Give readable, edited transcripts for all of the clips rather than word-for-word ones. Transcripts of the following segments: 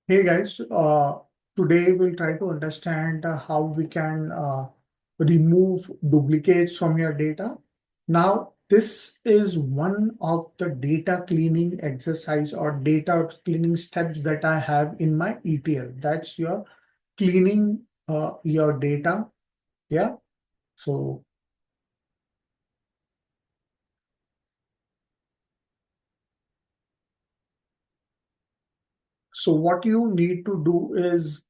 Hey guys, today we'll try to understand how we can remove duplicates from your data. Now, this is one of the data cleaning exercise or data cleaning steps that I have in my ETL. That's your cleaning your data. Yeah. So, so what you need to do is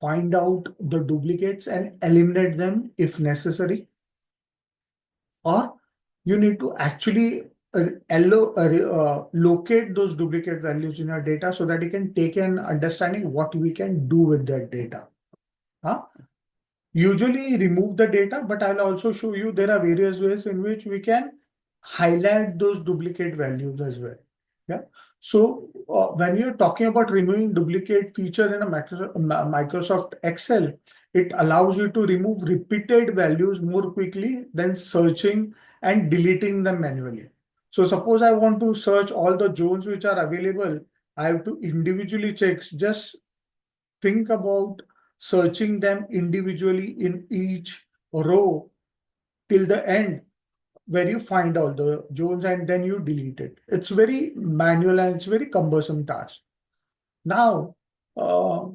find out the duplicates and eliminate them if necessary, or you need to actually locate those duplicate values in your data so that you can take an understanding what we can do with that data. Huh? Usually remove the data, but I'll also show you there are various ways in which we can highlight those duplicate values as well. Yeah. So when you're talking about removing duplicate feature in a Microsoft Excel, it allows you to remove repeated values more quickly than searching and deleting them manually. So suppose I want to search all the zones which are available, I have to individually check. Just think about searching them individually in each row till the end where you find all the zones and then you delete it. It's very manual and it's very cumbersome task. Now, uh,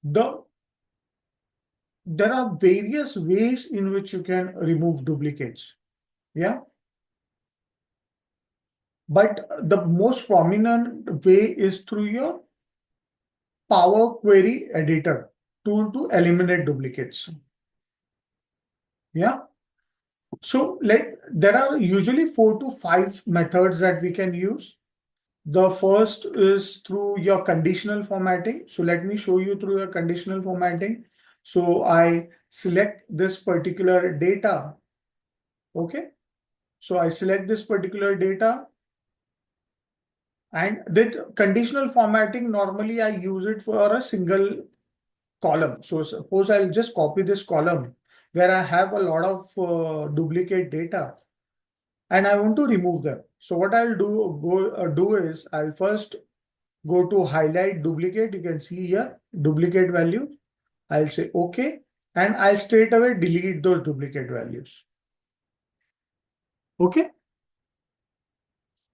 the there are various ways in which you can remove duplicates. Yeah, but the most prominent way is through your Power Query Editor tool to eliminate duplicates. Yeah. So there are usually 4 to 5 methods that we can use. The first is through your conditional formatting. So let me show you through your conditional formatting. So I select this particular data. Okay. So I select this particular data, and that conditional formatting, normally I use it for a single column. So suppose I'll just copy this column where I have a lot of duplicate data, and I want to remove them. So what I'll do is I'll first go to highlight duplicate. You can see here duplicate value. I'll say OK, and I'll straight away delete those duplicate values. Okay.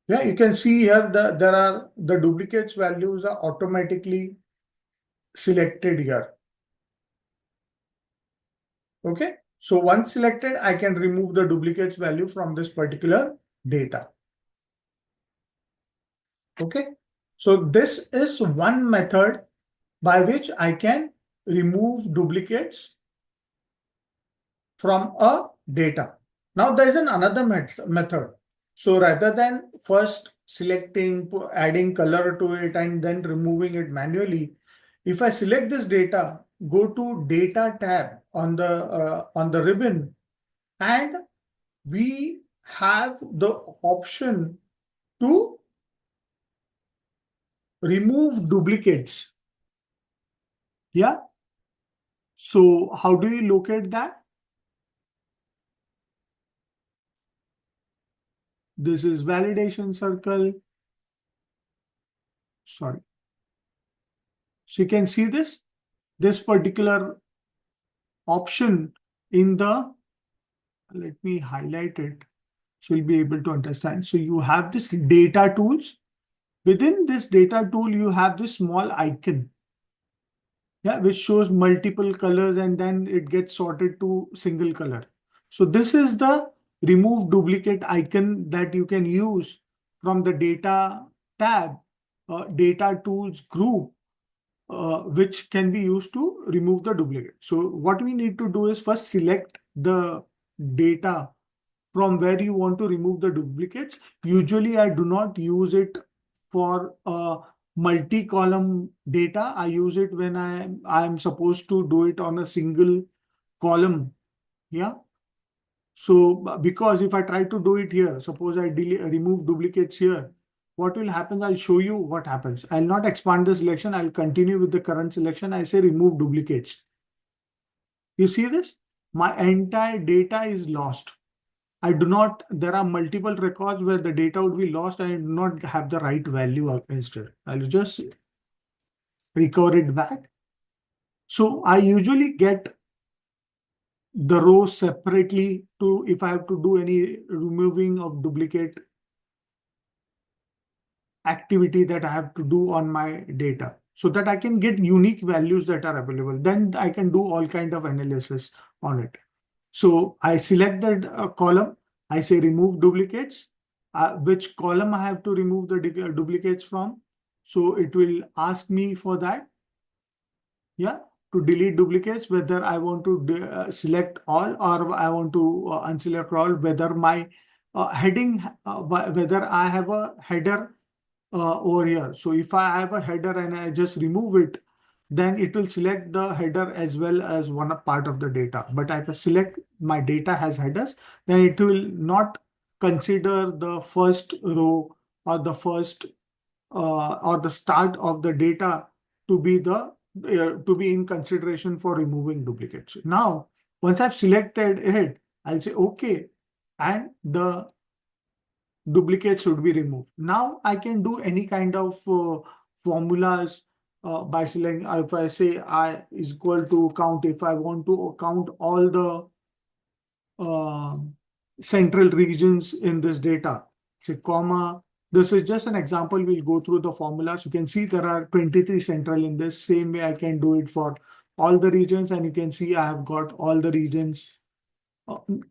Yeah, you can see here there are the duplicates values are automatically selected here. Okay. So once selected, I can remove the duplicates value from this particular data. Okay. So this is one method by which I can remove duplicates from a data. Now there is another method. So rather than first selecting, adding color to it and then removing it manually, if I select this data, go to Data tab on the ribbon, and we have the option to remove duplicates. Yeah. So how do you locate that? This is validation circle. Sorry. So you can see this particular option in the, let me highlight it so you'll be able to understand. So you have this data tools. Within this data tool, you have this small icon, yeah, which shows multiple colors and then it gets sorted to single color. So this is the remove duplicate icon that you can use from the data tab, data tools group, which can be used to remove the duplicate. So what we need to do is first select the data from where you want to remove the duplicates. Usually I do not use it for multi-column data. I use it when I am supposed to do it on a single column. Yeah. So because if I try to do it here, suppose I remove duplicates here, what will happen? I'll show you what happens. I'll not expand the selection. I'll continue with the current selection. I say remove duplicates. You see this? My entire data is lost. I do not, there are multiple records where the data would be lost and I do not have the right value against it. I'll just recover it back. So I usually get the rows separately to, if I have to do any removing of duplicate activity that I have to do on my data, so that I can get unique values that are available. Then I can do all kind of analysis on it. So I select that column, I say remove duplicates, which column I have to remove the duplicates from. So it will ask me for that. Yeah, to delete duplicates, whether I want to select all or I want to unselect all, whether my heading, whether I have a header over here. So if I have a header and I just remove it, then it will select the header as well as one part of the data. But if I select my data has headers, then it will not consider the first row or the first or the start of the data to be the to be in consideration for removing duplicates. Now, once I've selected it, I'll say okay, and the duplicates should be removed. Now I can do any kind of formulas by selecting. If I say I is equal to count, if I want to count all the central regions in this data, say comma. This is just an example. We'll go through the formulas. You can see there are 23 central in this. Same way I can do it for all the regions, and you can see I have got all the regions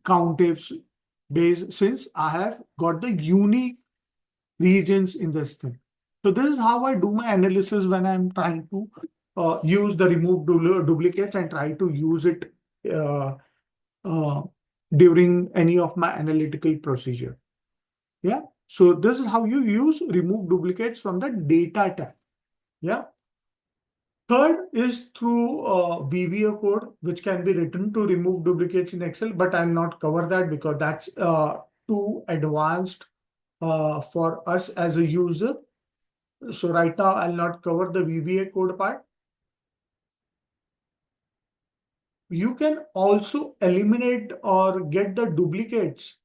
count ifs based, since I have got the unique regions in this thing. So this is how I do my analysis when I'm trying to use the remove duplicates and try to use it uh, uh, during any of my analytical procedure. Yeah. So this is how you use remove duplicates from the data tab. Yeah. Third is through VBA code, which can be written to remove duplicates in Excel, but I'll not cover that because that's too advanced for us as a user. So right now I'll not cover the VBA code part. You can also eliminate or get the duplicates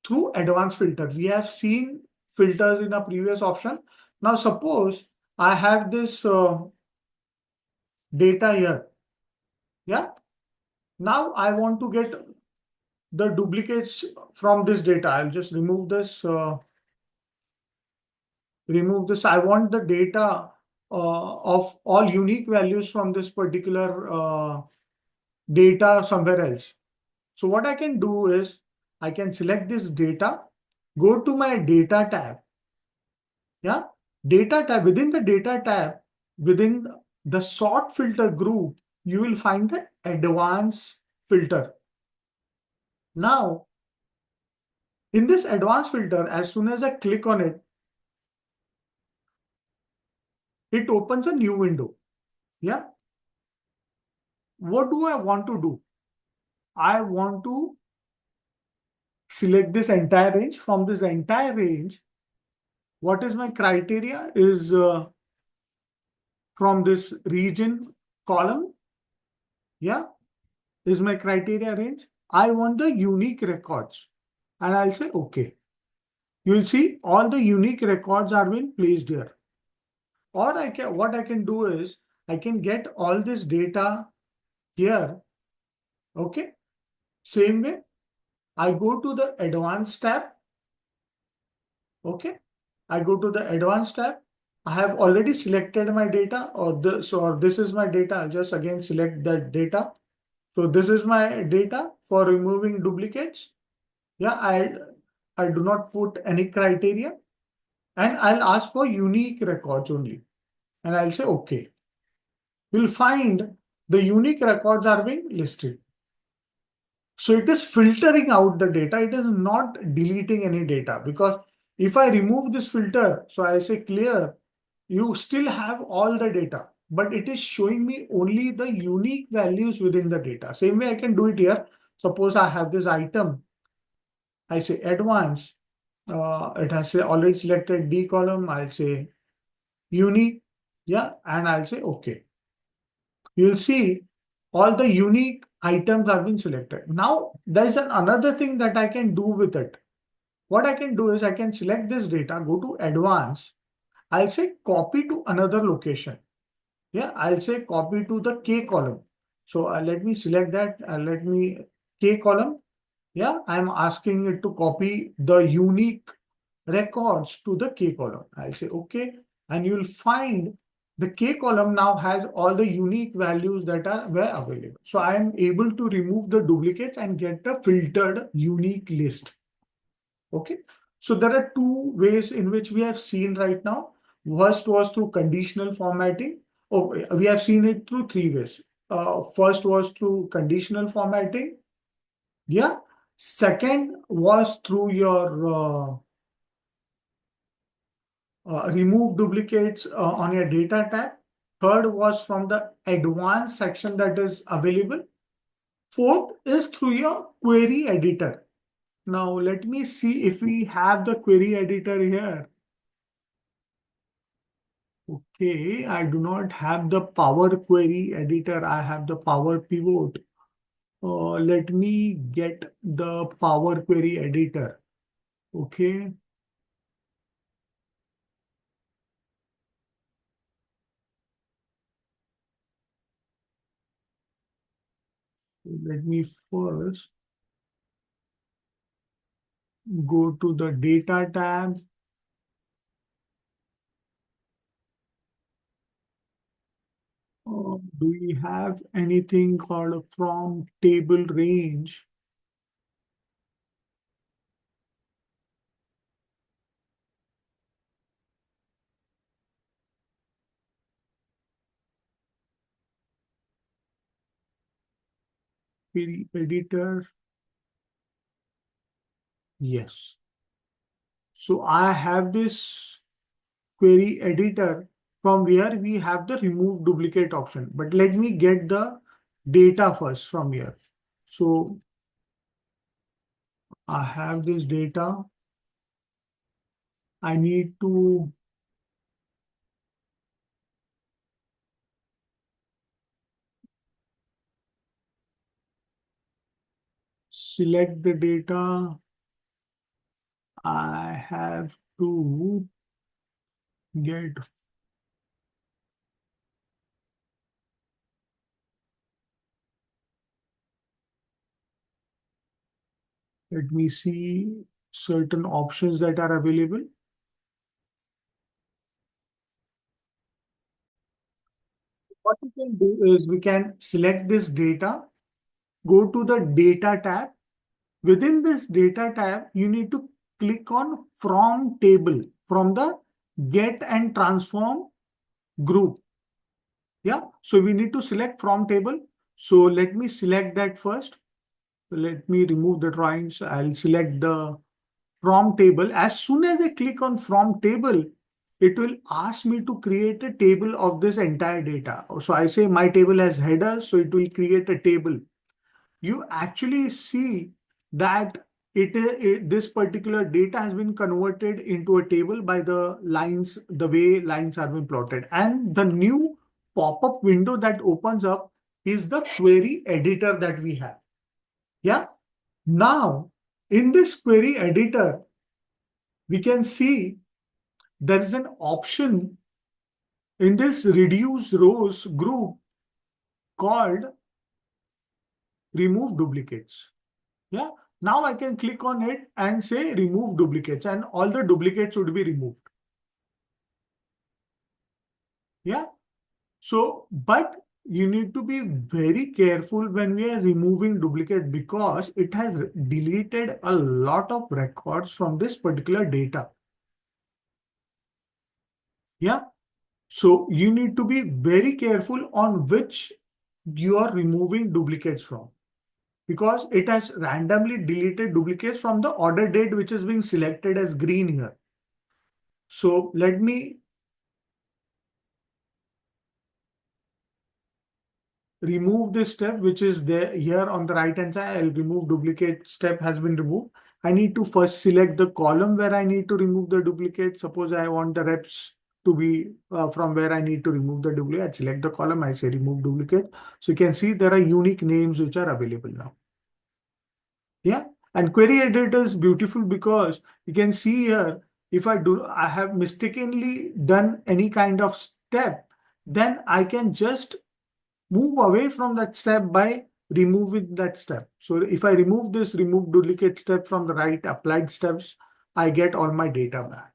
through advanced filter. We have seen filters in a previous option. Now suppose I have this data here. Yeah. Now I want to get the duplicates from this data. I'll just remove this. I want the data of all unique values from this particular data somewhere else. So what I can do is I can select this data, go to my data tab. Yeah, data tab. Within the data tab, within the sort filter group, you will find the advanced filter. Now, in this advanced filter, as soon as I click on it, it opens a new window. Yeah. What do I want to do? I want to select this entire range. From this entire range, what is my criteria is from this region column. Yeah, is my criteria range. I want the unique records and I'll say okay. You'll see all the unique records are being placed here. Or what I can do is I can get all this data here. Okay. Same way, I go to the advanced tab. Okay. I go to the advanced tab. I have already selected my data or this is my data. I'll just again select that data. So this is my data for removing duplicates. Yeah, I do not put any criteria and I'll ask for unique records only. And I'll say, okay. You'll find the unique records are being listed. So it is filtering out the data. It is not deleting any data, because if I remove this filter, so I say clear, you still have all the data, but it is showing me only the unique values within the data. Same way I can do it here. Suppose I have this item. I say advanced. It has already selected D column. I'll say unique. Yeah. And I'll say okay. You'll see all the unique items have been selected. Now, there's another thing that I can do with it. What I can do is I can select this data, go to advanced. I'll say copy to another location. Yeah, I'll say copy to the K column. So let me select that. Let me K column. Yeah, I'm asking it to copy the unique records to the K column. I'll say okay, and you'll find the K column now has all the unique values that were available. So I am able to remove the duplicates and get the filtered unique list. Okay, so there are two ways in which we have seen right now. First was through conditional formatting. Oh, we have seen it through three ways. First was through conditional formatting. Yeah. Second was through your remove duplicates on your data tab. Third was from the advanced section that is available. Fourth is through your query editor. Now let me see if we have the query editor here. Okay, I do not have the Power Query editor. I have the Power Pivot. Let me get the Power Query editor. Okay. Let me first go to the Data tab. Do we have anything called from table range? Query editor. Yes. So I have this query editor from where we have the remove duplicate option. But let me get the data first from here. So I have this data. I need to select the data. I have to get let me see certain options that are available. What we can do is we can select this data, go to the data tab. Within this data tab, you need to click on from table from the get and transform group. Yeah, so we need to select from table. So let me select that first. Let me remove the drawings. I'll select the from table. As soon as I click on from table, it will ask me to create a table of this entire data. So I say my table has header, so it will create a table. You actually see that this particular data has been converted into a table by the lines, the way lines are being plotted. And the new pop-up window that opens up is the query editor that we have. Yeah. Now, in this query editor, we can see there is an option in this reduce rows group called remove duplicates. Yeah. Now I can click on it and say remove duplicates and all the duplicates would be removed. Yeah. So, but you need to be very careful when we are removing duplicate because it has deleted a lot of records from this particular data. Yeah. So you need to be very careful on which you are removing duplicates from because it has randomly deleted duplicates from the order date, which is being selected as green here. So let me remove this step, which is there here on the right hand side. I'll remove duplicate step has been removed. I need to first select the column where I need to remove the duplicate. Suppose I want the reps to be from where I need to remove the duplicate. I select the column, I say remove duplicate. So you can see there are unique names which are available now. Yeah. And query editor is beautiful because you can see here, if I have mistakenly done any kind of step, then I can just move away from that step by removing that step. So if I remove this remove duplicate step from the right applied steps, I get all my data back.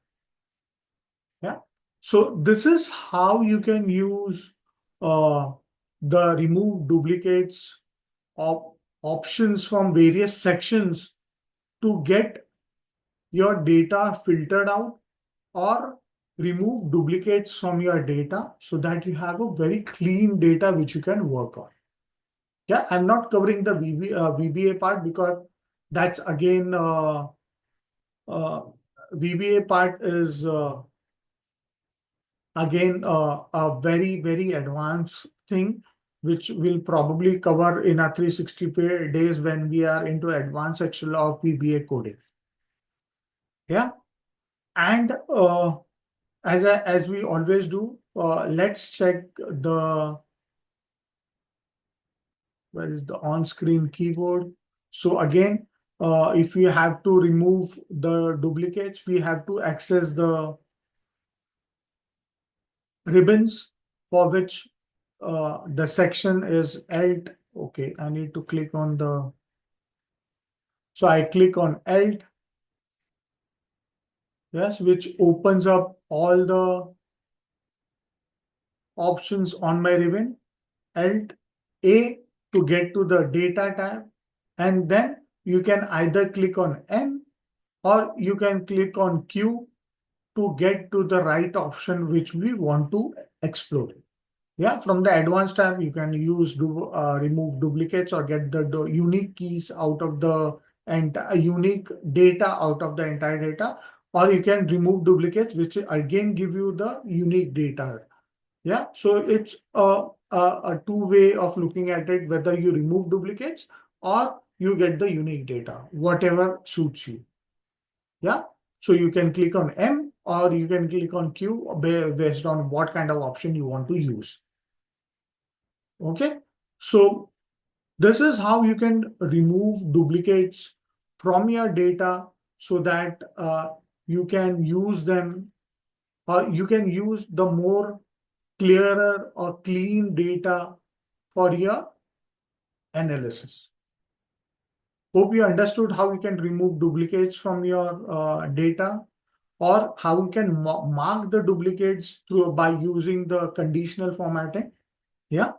Yeah. So this is how you can use uh, the remove duplicates options from various sections to get your data filtered out or remove duplicates from your data so that you have a very clean data which you can work on. Yeah, I'm not covering the VBA part because that's again VBA part is again a very advanced thing which we'll probably cover in our 360 days when we are into advanced section of VBA coding. Yeah, and as we always do, let's check the where is the on-screen keyboard. So again, if we have to remove the duplicates, we have to access the ribbons for which the section is alt. Okay, I need to click on the. So I click on alt, yes, which opens up all the options on my ribbon. Alt A to get to the data tab, and then you can either click on M or you can click on Q to get to the right option which we want to explore. Yeah, from the advanced tab, you can use remove duplicates or get the unique keys out of the and unique data out of the entire data, or you can remove duplicates, which again give you the unique data. Yeah, so it's a two-way of looking at it, whether you remove duplicates or you get the unique data, whatever suits you. Yeah, so you can click on M or you can click on Q based on what kind of option you want to use. Okay, so this is how you can remove duplicates from your data so that you can use them or you can use the more clearer or clean data for your analysis. Hope you understood how you can remove duplicates from your data or how you can mark the duplicates through by using the conditional formatting. Yeah.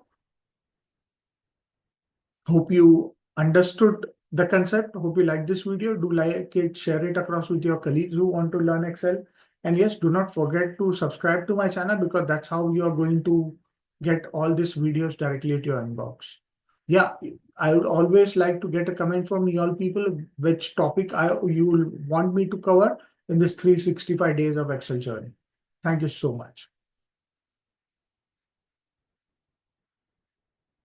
Hope you understood the concept. Hope you like this video. Do like it, share it across with your colleagues who want to learn Excel. And yes, do not forget to subscribe to my channel because that's how you are going to get all these videos directly to your inbox. Yeah, I would always like to get a comment from you all people, which topic you will want me to cover in this 365 days of Excel journey. Thank you so much.